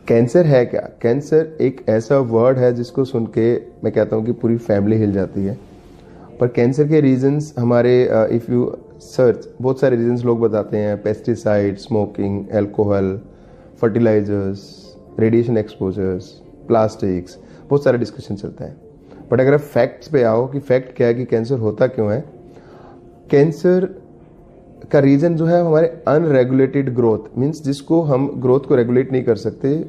Cancer है क्या? Cancer एक ऐसा वर्ड है जिसको सुन के मैं कहता हूँ कि पूरी फैमिली हिल जाती है। पर कैंसर के रीजंस हमारे इफ़ यू सर्च बहुत सारे रीजंस लोग बताते हैं। Pesticide, smoking, alcohol, fertilisers, radiation exposures, plastics, बहुत सारा डिस्कशन चलता है। बट अगर आप फैक्ट्स पे आओ कि फैक्ट क्या है कि कैंसर होता क्यों है, कैंसर का रीज़न जो है हमारे अनरेगुलेटेड ग्रोथ, मीन्स जिसको हम ग्रोथ को रेगुलेट नहीं कर सकते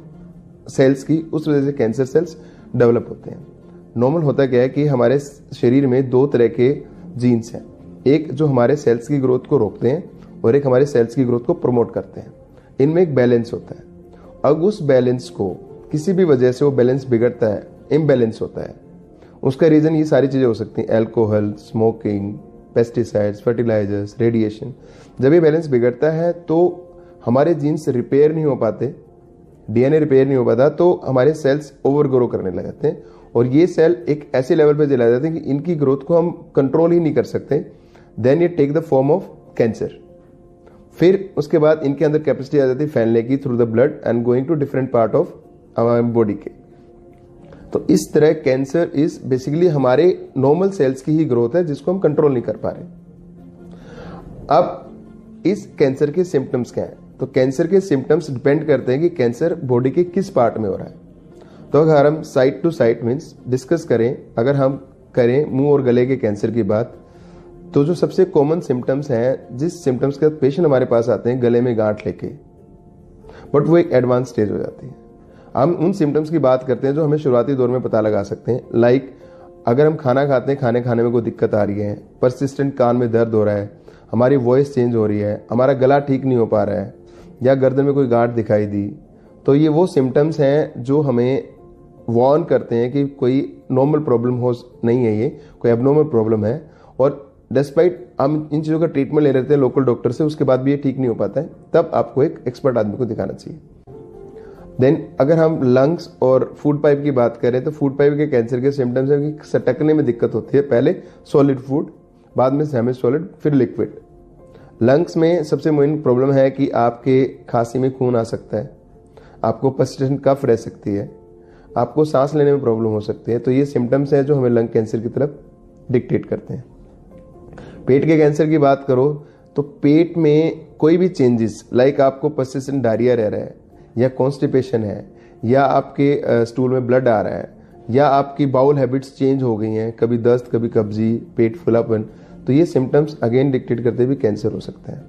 सेल्स की, उस वजह से कैंसर सेल्स डेवलप होते हैं। नॉर्मल होता क्या है कि हमारे शरीर में दो तरह के जीन्स हैं, एक जो हमारे सेल्स की ग्रोथ को रोकते हैं और एक हमारे सेल्स की ग्रोथ को प्रमोट करते हैं। इनमें एक बैलेंस होता है। अब उस बैलेंस को किसी भी वजह से वो बैलेंस बिगड़ता है, इम्बैलेंस होता है, उसका रीज़न ये सारी चीज़ें हो सकती हैं। Alcohol, smoking, pesticides, fertilisers, radiation. जब ये बैलेंस बिगड़ता है तो हमारे जीन्स रिपेयर नहीं हो पाते, डीएनए रिपेयर नहीं हो पाता, तो हमारे सेल्स ओवर ग्रो करने लग जाते हैं और ये सेल एक ऐसे लेवल पे चला जाते हैं कि इनकी ग्रोथ को हम कंट्रोल ही नहीं कर सकते। देन ये take the form of cancer. फिर उसके बाद इनके अंदर कैपेसिटी आ जाती है फैलने की through the blood and going to different part of हमारे बॉडी के। तो इस तरह कैंसर इज बेसिकली हमारे नॉर्मल सेल्स की ही ग्रोथ है जिसको हम कंट्रोल नहीं कर पा रहे। अब इस कैंसर के सिम्टम्स क्या हैं? तो कैंसर के सिम्टम्स डिपेंड करते हैं कि कैंसर बॉडी के किस पार्ट में हो रहा है। तो अगर हम site to site means discuss करें, अगर हम करें मुंह और गले के कैंसर की बात, तो जो सबसे कॉमन सिम्टम्स हैं, जिस सिम्टम्स के पेशेंट हमारे पास आते हैं गले में गांठ लेके, बट वो एक एडवांस स्टेज हो जाती है। हम उन सिम्टम्स की बात करते हैं जो हमें शुरुआती दौर में पता लगा सकते हैं। लाइक अगर हम खाना खाते हैं, खाने में कोई दिक्कत आ रही है, परसिस्टेंट कान में दर्द हो रहा है, हमारी वॉइस चेंज हो रही है, हमारा गला ठीक नहीं हो पा रहा है, या गर्दन में कोई गांठ दिखाई दी, तो ये वो सिम्टम्स हैं जो हमें वार्न करते हैं कि कोई नॉर्मल प्रॉब्लम हो नहीं है, ये कोई एबनॉर्मल प्रॉब्लम है। और डिस्पाइट हम इन चीज़ों का ट्रीटमेंट ले लेते हैं लोकल डॉक्टर से, उसके बाद भी ये ठीक नहीं हो पाता है, तब आपको एक एक्सपर्ट आदमी को दिखाना चाहिए। देन अगर हम लंग्स और फूड पाइप की बात करें तो फूड पाइप के कैंसर के सिम्टम्स है कि सटकने में दिक्कत होती है, पहले सॉलिड फूड, बाद में सेमी सॉलिड, फिर लिक्विड। लंग्स में सबसे मेन प्रॉब्लम है कि आपके खांसी में खून आ सकता है, आपको पर्सिस्टेंट कफ रह सकती है, आपको सांस लेने में प्रॉब्लम हो सकती है। तो ये सिम्टम्स हैं जो हमें लंग कैंसर की तरफ डिक्टेट करते हैं। पेट के कैंसर की बात करो तो पेट में कोई भी चेंजेस, लाइक आपको पर्सिस्टेंट डायरिया रह रहा है, या कॉन्स्टिपेशन है, या आपके स्टूल में ब्लड आ रहा है, या आपकी बाउल हैबिट्स चेंज हो गई हैं, कभी दस्त, कभी कब्जी, पेट फुलापन, तो ये सिम्टम्स अगेन डिक्टेट करते भी कैंसर हो सकता है।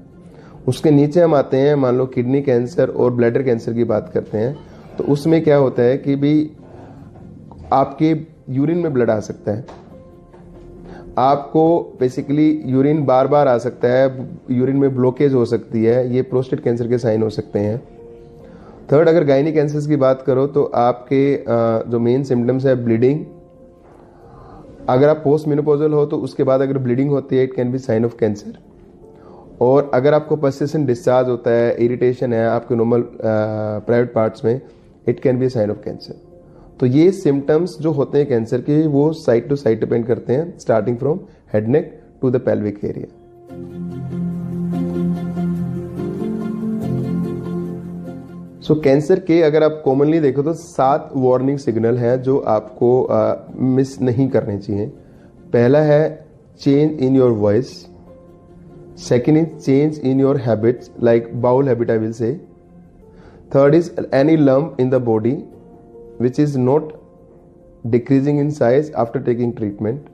उसके नीचे हम आते हैं, मान लो किडनी कैंसर और ब्लैडर कैंसर की बात करते हैं, तो उसमें क्या होता है कि भी आपके यूरिन में ब्लड आ सकता है, आपको बेसिकली यूरिन बार बार आ सकता है, यूरिन में ब्लॉकेज हो सकती है, ये प्रोस्टेट कैंसर के साइन हो सकते हैं। थर्ड, अगर गायनी कैंसर्स की बात करो तो आपके जो मेन सिम्टम्स है ब्लीडिंग, अगर आप पोस्ट मेनोपॉजल हो तो उसके बाद अगर ब्लीडिंग होती है, it can be sign of cancer. और अगर आपको पर्सिस्टेंट डिस्चार्ज होता है, इरिटेशन है आपके नॉर्मल प्राइवेट पार्ट्स में, it can be sign of cancer. तो ये सिम्टम्स जो होते हैं कैंसर के, वो साइट टू साइट डिपेंड करते हैं, starting from head neck to the pelvic area. So cancer के अगर आप कॉमनली देखो तो 7 वार्निंग सिग्नल हैं जो आपको मिस नहीं करने चाहिए। पहला है change in your voice, second is change in your habits like bowel habit I will say, third is any lump in the body which is not decreasing in size after taking treatment,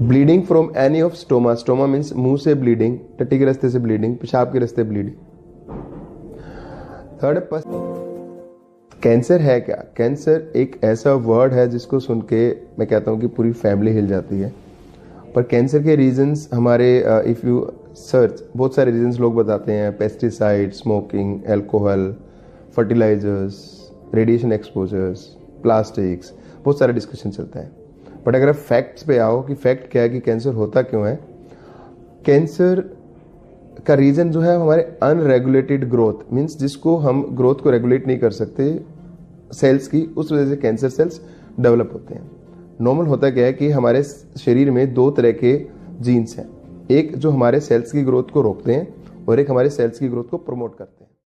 bleeding from any of stoma, stoma means मुंह से bleeding, टट्टी के रास्ते से bleeding, पेशाब के रास्ते bleeding। Third, cancer है क्या? कैंसर एक ऐसा वर्ड है जिसको सुन के मैं कहता हूँ कि पूरी फैमिली हिल जाती है। पर कैंसर के रीजंस हमारे इफ़ यू सर्च बहुत सारे रीजंस लोग बताते हैं। Pesticide, smoking, alcohol, fertilisers, radiation exposures, plastics, बहुत सारा डिस्कशन चलता है। बट अगर आप फैक्ट्स पे आओ कि फैक्ट क्या है कि कैंसर होता क्यों है, कैंसर का रीज़न जो है हमारे अनरेगुलेटेड ग्रोथ, मीन्स जिसको हम ग्रोथ को रेगुलेट नहीं कर सकते सेल्स की, उस वजह से कैंसर सेल्स डेवलप होते हैं। नॉर्मल होता क्या है कि हमारे शरीर में दो तरह के जीन्स हैं, एक जो हमारे सेल्स की ग्रोथ को रोकते हैं और एक हमारे सेल्स की ग्रोथ को प्रमोट करते हैं।